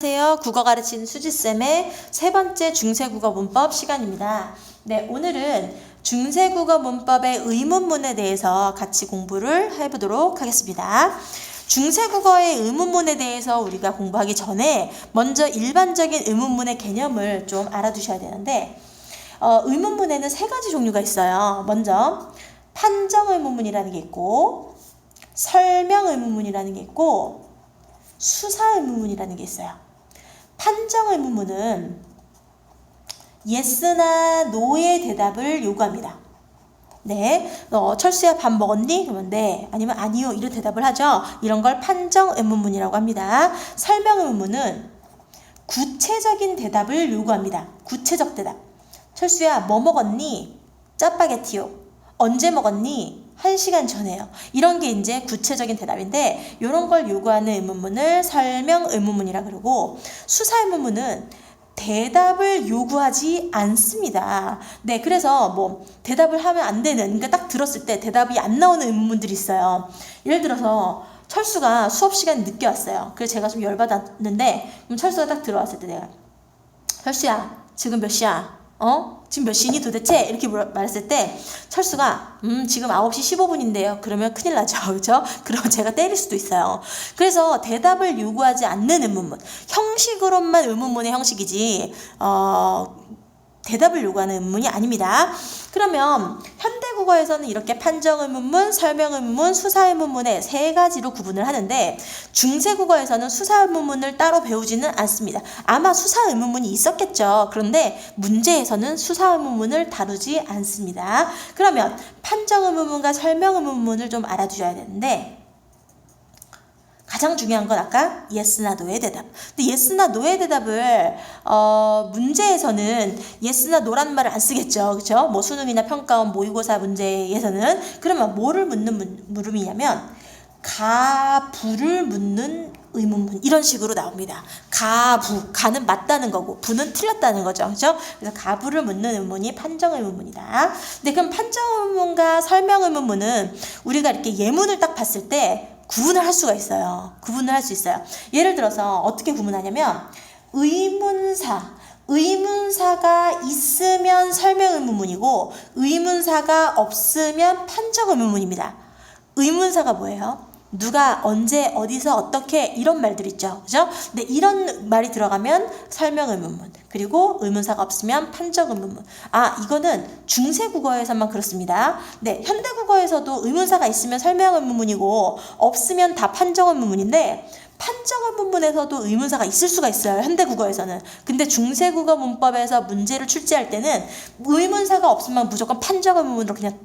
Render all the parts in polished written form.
안녕하세요. 국어 가르치는 수지쌤의 세 번째 중세국어 문법 시간입니다. 네, 오늘은 중세국어 문법의 의문문에 대해서 같이 공부를 해보도록 하겠습니다. 중세국어의 의문문에 대해서 우리가 공부하기 전에 먼저 일반적인 의문문의 개념을 좀 알아두셔야 되는데 의문문에는 세 가지 종류가 있어요. 먼저 판정 의문문이라는 게 있고 설명 의문문이라는 게 있고 수사 의문문이라는 게 있어요. 판정 의문문은 yes나 no의 대답을 요구합니다. 네, 너 철수야 밥 먹었니? 그러면 네, 아니면 아니요 이런 대답을 하죠. 이런 걸 판정 의문문이라고 합니다. 설명 의문문은 구체적인 대답을 요구합니다. 구체적 대답. 철수야 뭐 먹었니? 짜파게티요. 언제 먹었니? 1시간 전에요. 이런 게 이제 구체적인 대답인데 이런 걸 요구하는 의문문을 설명 의문문이라 그러고 수사 의문문은 대답을 요구하지 않습니다. 네, 그래서 뭐 대답을 하면 안 되는, 그러니까 딱 들었을 때 대답이 안 나오는 의문문들이 있어요. 예를 들어서 철수가 수업 시간에 늦게 왔어요. 그래서 제가 좀 열받았는데 그럼 철수가 딱 들어왔을 때 내가 철수야 지금 몇 시야? 지금 몇 시니 도대체? 이렇게 말했을 때 철수가 지금 9시 15분인데요. 그러면 큰일 나죠. 그렇죠? 그러면 제가 때릴 수도 있어요. 그래서 대답을 요구하지 않는 의문문. 형식으로만 의문문의 형식이지 대답을 요구하는 의문문이 아닙니다. 그러면 현대국어에서는 이렇게 판정 의문문, 설명 의문문, 수사 의문문의 세 가지로 구분을 하는데 중세국어에서는 수사 의문문을 따로 배우지는 않습니다. 아마 수사 의문문이 있었겠죠. 그런데 문제에서는 수사 의문문을 다루지 않습니다. 그러면 판정 의문문과 설명 의문문을 좀 알아두셔야 되는데 가장 중요한 건 아까 yes나 no의 대답. 근데 yes나 no의 대답을 문제에서는 yes나 no라는 말을 안 쓰겠죠. 그렇죠? 뭐 수능이나 평가원 모의고사 문제에서는 그러면 뭐를 묻는 물음이냐면 가, 부를 묻는 의문문 이런 식으로 나옵니다. 가, 부, 가는 맞다는 거고 부는 틀렸다는 거죠. 그렇죠? 그래서 가, 부를 묻는 의문문이 판정 의문문이다. 근데 그럼 판정 의문문과 설명 의문문은 우리가 이렇게 예문을 딱 봤을 때 구분을 할 수가 있어요. 구분을 할 수 있어요. 예를 들어서 어떻게 구분하냐면 의문사가 있으면 설명 의문문이고 의문사가 없으면 판정 의문문입니다. 의문사가 뭐예요? 누가 언제 어디서 어떻게 이런 말들 있죠. 그죠? 근데 이런 말이 들어가면 설명 의문문. 그리고 의문사가 없으면 판정 의문문. 이거는 중세국어에서만 그렇습니다. 네, 현대국어에서도 의문사가 있으면 설명 의문문이고 없으면 다 판정 의문문인데 판정 의문문에서도 의문사가 있을 수가 있어요. 현대국어에서는. 근데 중세국어 문법에서 문제를 출제할 때는 의문사가 없으면 무조건 판정 의문문으로 그냥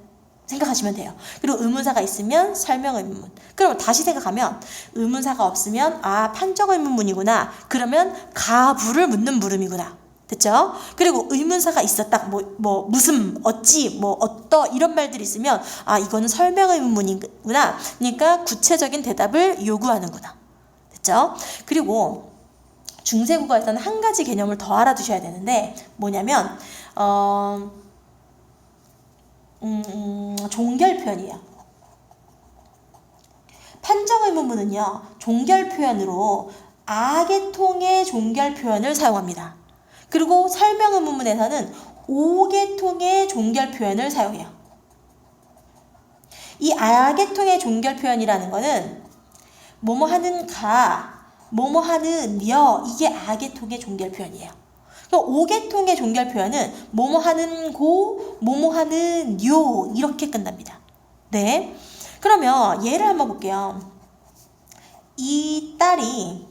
생각하시면 돼요. 그리고 의문사가 있으면 설명 의문문. 그럼 다시 생각하면 의문사가 없으면 판정 의문문이구나. 그러면 가부를 묻는 물음이구나. 됐죠? 그리고 의문사가 있었다. 무슨 어찌 어떠 이런 말들이 있으면 이거는 설명 의문문이구나. 그러니까 구체적인 대답을 요구하는구나. 됐죠? 그리고 중세국어에서는 한 가지 개념을 더 알아두셔야 되는데 뭐냐면 종결 표현이에요. 판정 의문문은요, 종결 표현으로 아계통의 종결 표현을 사용합니다. 그리고 설명 의문문에서는 오계통의 종결 표현을 사용해요. 이 아계통의 종결 표현이라는 거는 뭐뭐하는 가, 뭐뭐하는 여, 이게 아계통의 종결 표현이에요. 오계통의 종결 표현은 뭐뭐하는 고, 뭐뭐하는 요 이렇게 끝납니다. 네, 그러면 예를 한번 볼게요. 이 딸이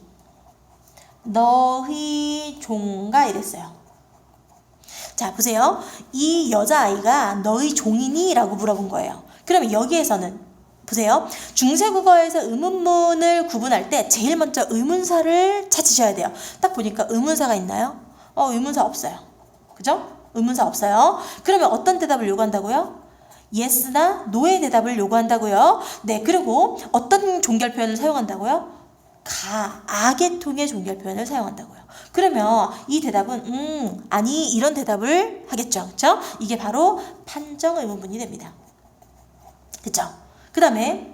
너희 종가 이랬어요. 자, 보세요. 이 여자아이가 너희 종이니? 라고 물어본 거예요. 그러면 여기에서는 보세요. 중세국어에서 의문문을 구분할 때 제일 먼저 의문사를 찾으셔야 돼요. 딱 보니까 의문사가 있나요? 의문사 없어요. 그죠? 의문사 없어요. 그러면 어떤 대답을 요구한다고요? yes나 no의 대답을 요구한다고요. 네, 그리고 어떤 종결 표현을 사용한다고요? 아계통의 종결 표현을 사용한다고요. 그러면 이 대답은 아니 이런 대답을 하겠죠. 그렇죠? 이게 바로 판정 의문문이 됩니다. 그렇죠? 그 다음에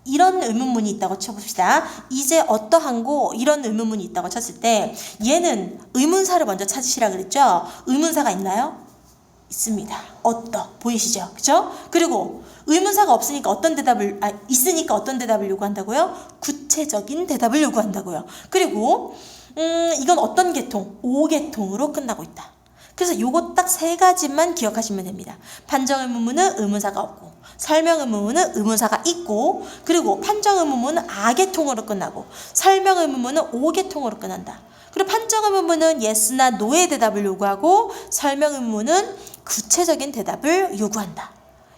이런 의문문이 있다고 쳐봅시다. 이제 어떠한고 이런 의문문이 있다고 쳤을 때 얘는 의문사를 먼저 찾으시라 그랬죠. 의문사가 있나요? 있습니다. 어떠 보이시죠? 그죠? 그리고 의문사가 없으니까 있으니까 어떤 대답을 요구한다고요? 구체적인 대답을 요구한다고요. 그리고 이건 어떤 계통? 오계통으로 끝나고 있다. 그래서 요거 딱 세 가지만 기억하시면 됩니다. 판정의문문은 의문사가 없고, 설명의문문은 의문사가 있고, 그리고 판정의문문은 아계통으로 끝나고, 설명의문문은 오계통으로 끝난다. 그리고 판정의문문은 yes나 no의 대답을 요구하고, 설명의문문은 구체적인 대답을 요구한다.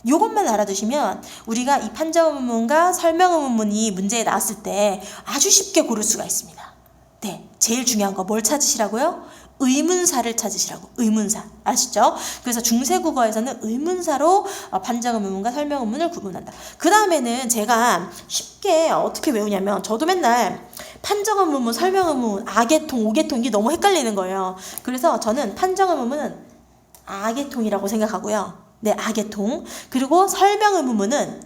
요것만 알아두시면 우리가 이 판정의문문과 설명의문문이 문제에 나왔을 때 아주 쉽게 고를 수가 있습니다. 네, 제일 중요한 거 뭘 찾으시라고요? 의문사를 찾으시라고. 의문사. 아시죠? 그래서 중세국어에서는 의문사로 판정의문문과 설명의문문을 구분한다. 그 다음에는 제가 쉽게 어떻게 외우냐면 저도 맨날 판정의문문, 설명의문문, 아계통, 오계통 이게 너무 헷갈리는 거예요. 그래서 저는 판정의문문은 아계통이라고 생각하고요. 네, 아계통. 그리고 설명의문문은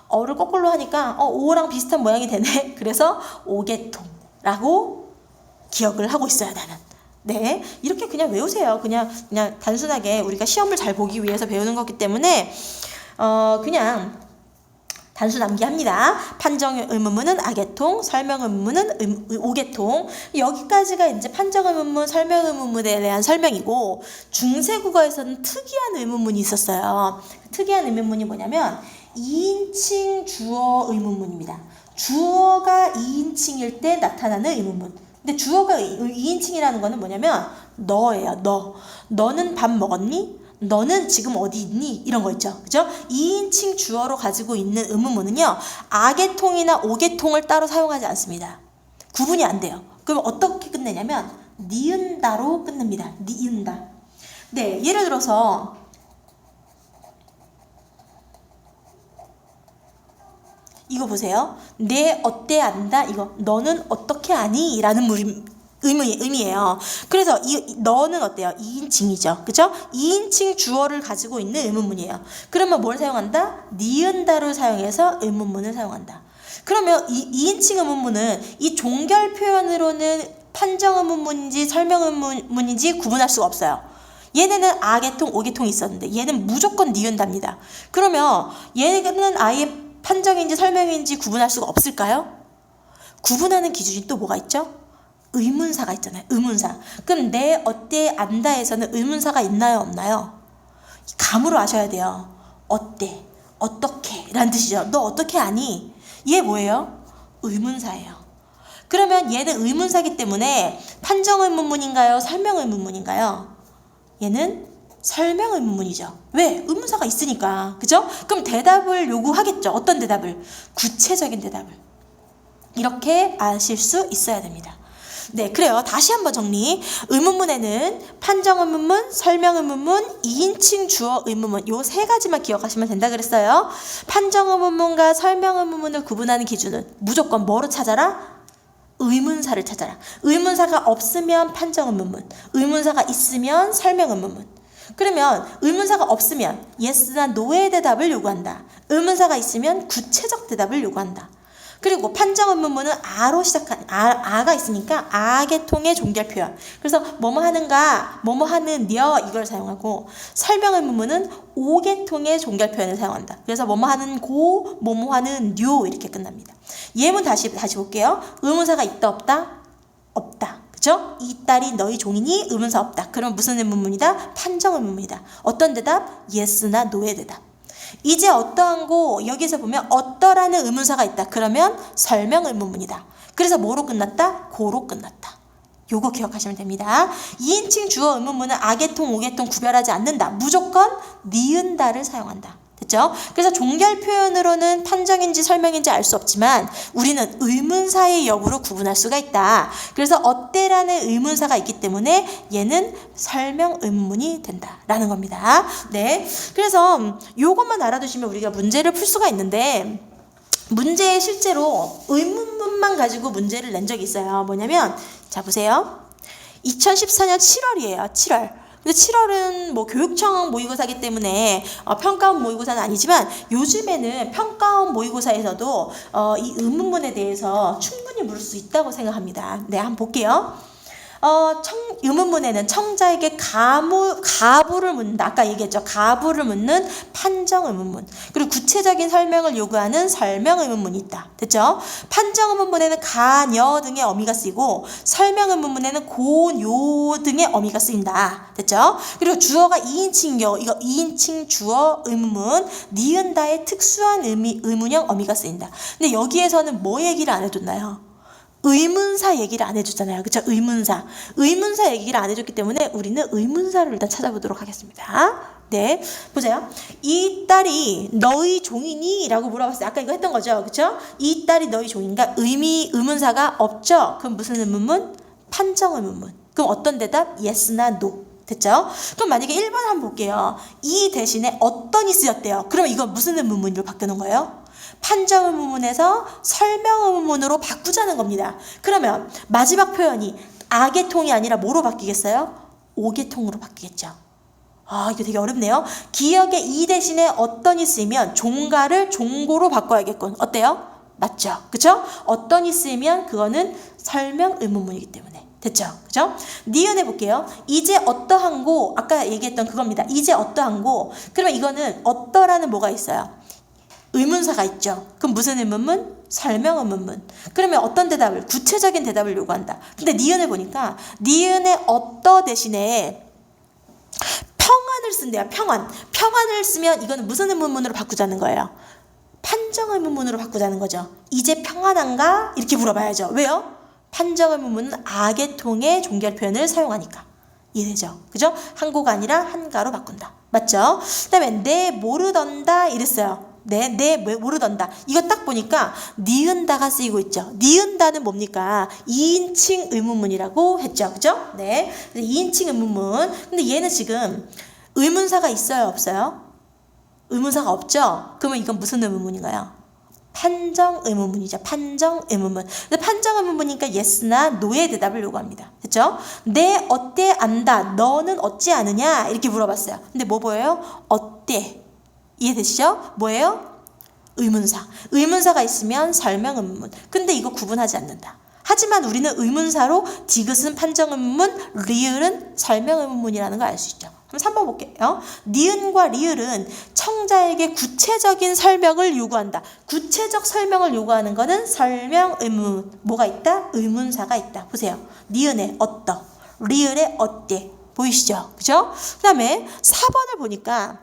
어를 거꾸로 하니까 오랑 비슷한 모양이 되네. 그래서 오계통라고 기억을 하고 있어야 하는. 네, 이렇게 그냥 외우세요. 그냥 단순하게 우리가 시험을 잘 보기 위해서 배우는 거기 때문에 그냥 단순 암기합니다. 판정의문문은 아계통, 설명의문문은 오계통. 여기까지가 이제 판정의문문, 설명의문문에 대한 설명이고, 중세국어에서는 특이한 의문문이 있었어요. 특이한 의문문이 뭐냐면 2인칭 주어 의문문입니다. 주어가 2인칭일 때 나타나는 의문문. 근데 주어가 2인칭이라는 거는 뭐냐면 너예요. 너는 밥 먹었니? 너는 지금 어디 있니? 이런 거 있죠. 그죠? 2인칭 주어로 가지고 있는 의문문은요. 아계통이나 오계통을 따로 사용하지 않습니다. 구분이 안 돼요. 그럼 어떻게 끝내냐면 니은다로 끝냅니다. 니은다. 네, 예를 들어서 이거 보세요. 내 어때 안다 이거 너는 어떻게 아니? 라는 의미예요. 그래서 너는 어때요? 2인칭이죠. 그죠? 2인칭 주어를 가지고 있는 의문문이에요. 그러면 뭘 사용한다? 니은다를 사용해서 의문문을 사용한다. 그러면 2인칭 의문문은 이 종결 표현으로는 판정의문문인지 설명의문문인지 구분할 수가 없어요. 얘네는 아계통, 오계통이 있었는데 얘는 무조건 니은다입니다. 그러면 얘는 아예 판정인지 설명인지 구분할 수가 없을까요? 구분하는 기준이 또 뭐가 있죠? 의문사가 있잖아요. 의문사. 그럼 내 어때 안다에서는 의문사가 있나요? 없나요? 감으로 아셔야 돼요. 어때? 어떻게? 라는 뜻이죠. 너 어떻게 아니? 얘 뭐예요? 의문사예요. 그러면 얘는 의문사기 때문에 판정의문문인가요? 설명의문문인가요? 얘는 설명의문문이죠. 왜? 의문사가 있으니까. 그죠? 그럼 대답을 요구하겠죠. 어떤 대답을? 구체적인 대답을. 이렇게 아실 수 있어야 됩니다. 네, 그래요. 다시 한번 정리. 의문문에는 판정의문문, 설명의문문, 2인칭 주어 의문문 요 세 가지만 기억하시면 된다 그랬어요. 판정의문문과 설명의문문을 구분하는 기준은 무조건 뭐로 찾아라? 의문사를 찾아라. 의문사가 없으면 판정의문문, 의문사가 있으면 설명의문문. 그러면 의문사가 없으면 yes나 no의 대답을 요구한다. 의문사가 있으면 구체적 대답을 요구한다. 그리고 판정의문문은 아로 시작한 아가 있으니까 아계통의 종결 표현. 그래서 뭐뭐 하는가, 뭐뭐 하는여 이걸 사용하고 설명의문문은 오계통의 종결 표현을 사용한다. 그래서 뭐뭐 하는 고, 뭐뭐 하는 요 이렇게 끝납니다. 예문 다시 볼게요. 의문사가 있다 없다? 없다. 그죠? 이 딸이 너희 종이니? 의문사 없다. 그럼 무슨 의문문이다? 판정의문문이다. 어떤 대답? yes나 no의 대답. 이제 어떠한고 여기서 보면 어떠라는 의문사가 있다. 그러면 설명의문문이다. 그래서 뭐로 끝났다? 고로 끝났다. 요거 기억하시면 됩니다. 2인칭 주어 의문문은 아계통, 오계통 구별하지 않는다. 무조건 니은다를 사용한다. 됐죠? 그래서 종결 표현으로는 판정인지 설명인지 알 수 없지만 우리는 의문사의 여부로 구분할 수가 있다. 그래서 어때라는 의문사가 있기 때문에 얘는 설명 의문문이 된다라는 겁니다. 네, 그래서 요것만 알아두시면 우리가 문제를 풀 수가 있는데 문제에 실제로 의문문만 가지고 문제를 낸 적이 있어요. 뭐냐면 자 보세요. 2014년 7월이에요. 7월. 근데 7월은 뭐 교육청 모의고사이기 때문에 평가원 모의고사는 아니지만 요즘에는 평가원 모의고사에서도 이 의문문에 대해서 충분히 물을 수 있다고 생각합니다. 네, 한번 볼게요. 의문문에는 청자에게 가부를 묻는다. 아까 얘기했죠. 가부를 묻는 판정 의문문. 그리고 구체적인 설명을 요구하는 설명 의문문이 있다. 됐죠? 판정 의문문에는 가, 녀 등의 어미가 쓰이고 설명 의문문에는 고, 요 등의 어미가 쓰인다. 됐죠? 그리고 주어가 2인칭 이거 2인칭 주어 의문문, 니은다의 특수한 의문형 어미가 쓰인다. 근데 여기에서는 뭐 얘기를 안 해줬나요? 의문사 얘기를 안 해줬잖아요. 그쵸? 의문사 얘기를 안 해줬기 때문에 우리는 의문사를 일단 찾아보도록 하겠습니다. 네, 보세요. 이 딸이 너희 종이니? 라고 물어봤어요. 아까 이거 했던 거죠. 그쵸? 이 딸이 너희 종인가? 의문사가 없죠? 그럼 무슨 의문문? 판정 의문문. 그럼 어떤 대답? yes나 no. 됐죠? 그럼 만약에 1번 한번 볼게요. 이 대신에 어떤이 쓰였대요. 그럼 이건 무슨 의문문으로 바뀌는 거예요? 판정 의문문에서 설명 의문문으로 바꾸자는 겁니다. 그러면 마지막 표현이 악의 통이 아니라 뭐로 바뀌겠어요? 옥의 통으로 바뀌겠죠. 이거 되게 어렵네요. 기억의 이 대신에 어떤이 쓰이면 종가를 종고로 바꿔야겠군. 어때요? 맞죠? 그쵸? 어떤이 쓰이면 그거는 설명 의문문이기 때문에. 됐죠? 그죠? 니은 해볼게요. 이제 어떠한고, 아까 얘기했던 그겁니다. 이제 어떠한고, 그러면 이거는 어떠라는 뭐가 있어요? 의문사가 있죠. 그럼 무슨 의문문? 설명 의문문. 그러면 어떤 대답을? 구체적인 대답을 요구한다. 근데 니은을 보니까 니은의 어떠 대신에 평안을 쓴대요. 평안을 쓰면 이거는 무슨 의문문으로 바꾸자는 거예요? 판정 의문문으로 바꾸자는 거죠. 이제 평안한가? 이렇게 물어봐야죠. 왜요? 판정 의문문은 악의 통의 종결 표현을 사용하니까. 이해되죠? 그죠? 한고가 아니라 한가로 바꾼다. 맞죠? 그 다음에 내 모르던다 이랬어요. 내 모르던다. 이거 딱 보니까 니은다가 쓰이고 있죠. 니은다는 뭡니까? 2인칭 의문문이라고 했죠. 그죠? 네. 2인칭 의문문. 근데 얘는 지금 의문사가 있어요? 없어요? 의문사가 없죠? 그러면 이건 무슨 의문문인가요? 판정 의문문이죠. 판정 의문문. 근데 판정 의문문이니까 yes나 no의 대답을 요구합니다. 됐죠? 내 어때 안다. 너는 어찌 아느냐? 이렇게 물어봤어요. 근데 뭐 보여요? 어때? 이해되시죠? 뭐예요? 의문사. 의문사가 있으면 설명 의문문. 근데 이거 구분하지 않는다. 하지만 우리는 의문사로 디귿은 판정 의문문, 리을은 설명 의문문이라는 걸 알 수 있죠. 그럼 3번 볼게요. 니은과 리을은 청자에게 구체적인 설명을 요구한다. 구체적 설명을 요구하는 거는 설명 의문문. 뭐가 있다? 의문사가 있다. 보세요. 니은의 어떠, 리을의 어때. 보이시죠? 그죠? 그 다음에 4번을 보니까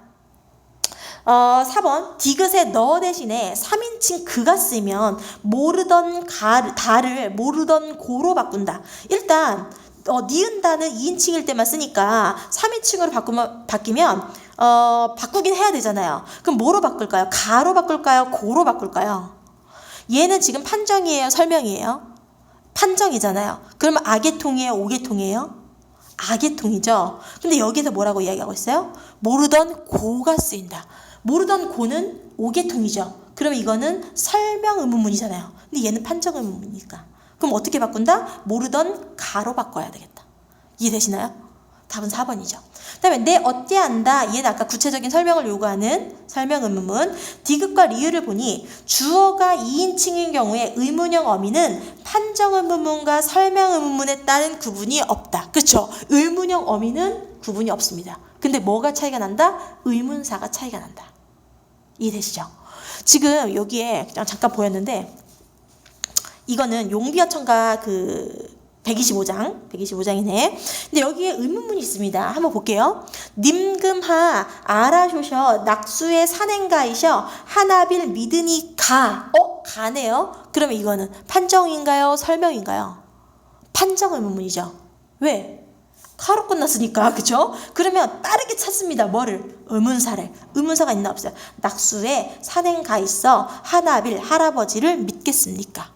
4번 디귿의 너 대신에 3인칭 그가 쓰면 모르던 다를 모르던 고로 바꾼다. 일단 니은다는 2인칭일 때만 쓰니까 3인칭으로 바뀌면 바꾸긴 해야 되잖아요. 그럼 뭐로 바꿀까요? 가로 바꿀까요? 고로 바꿀까요? 얘는 지금 판정이에요? 설명이에요? 판정이잖아요. 그러면 악의 통이에요? 옥의 통이에요? 악의 통이죠. 근데 여기서 뭐라고 이야기하고 있어요? 모르던 고가 쓰인다. 모르던 고는 옥의 통이죠. 그러면 이거는 설명 의문문이잖아요. 근데 얘는 판정 의문문이니까. 그럼 어떻게 바꾼다? 모르던 가로 바꿔야 되겠다. 이해되시나요? 답은 4번이죠. 그 다음에 내 어때 안다. 얘는 아까 구체적인 설명을 요구하는 설명 의문문. 디귿과 리을을 보니 주어가 2인칭인 경우에 의문형 어미는 판정 의문문과 설명 의문문에 따른 구분이 없다. 그렇죠? 의문형 어미는 구분이 없습니다. 근데 뭐가 차이가 난다? 의문사가 차이가 난다. 이해되시죠? 지금 여기에 그냥 잠깐 보였는데 이거는 용비어천가 125장이네. 근데 여기에 의문문이 있습니다. 한번 볼게요. 님금하 아라쇼셔 낙수의 산행가이셔 하나빌 믿으니 가. 가네요. 그러면 이거는 판정인가요? 설명인가요? 판정 의문문이죠. 왜? 가로 끝났으니까. 그죠? 그러면 빠르게 찾습니다. 뭐를? 의문사를. 의문사가 있나 없어요? 낙수에 산행가 있어 하나빌 할아버지를 믿겠습니까?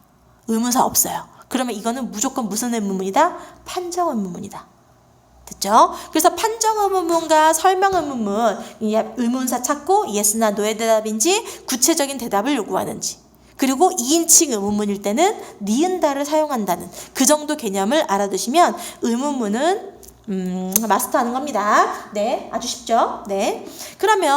의문사 없어요. 그러면 이거는 무조건 무슨 의문문이다? 판정 의문문이다. 됐죠? 그래서 판정 의문문과 설명 의문문, 의문사 찾고 yes나 no의 대답인지 구체적인 대답을 요구하는지, 그리고 2인칭 의문문일 때는 니은다를 사용한다는 그 정도 개념을 알아두시면 의문문은 마스터하는 겁니다. 네, 아주 쉽죠? 네. 그러면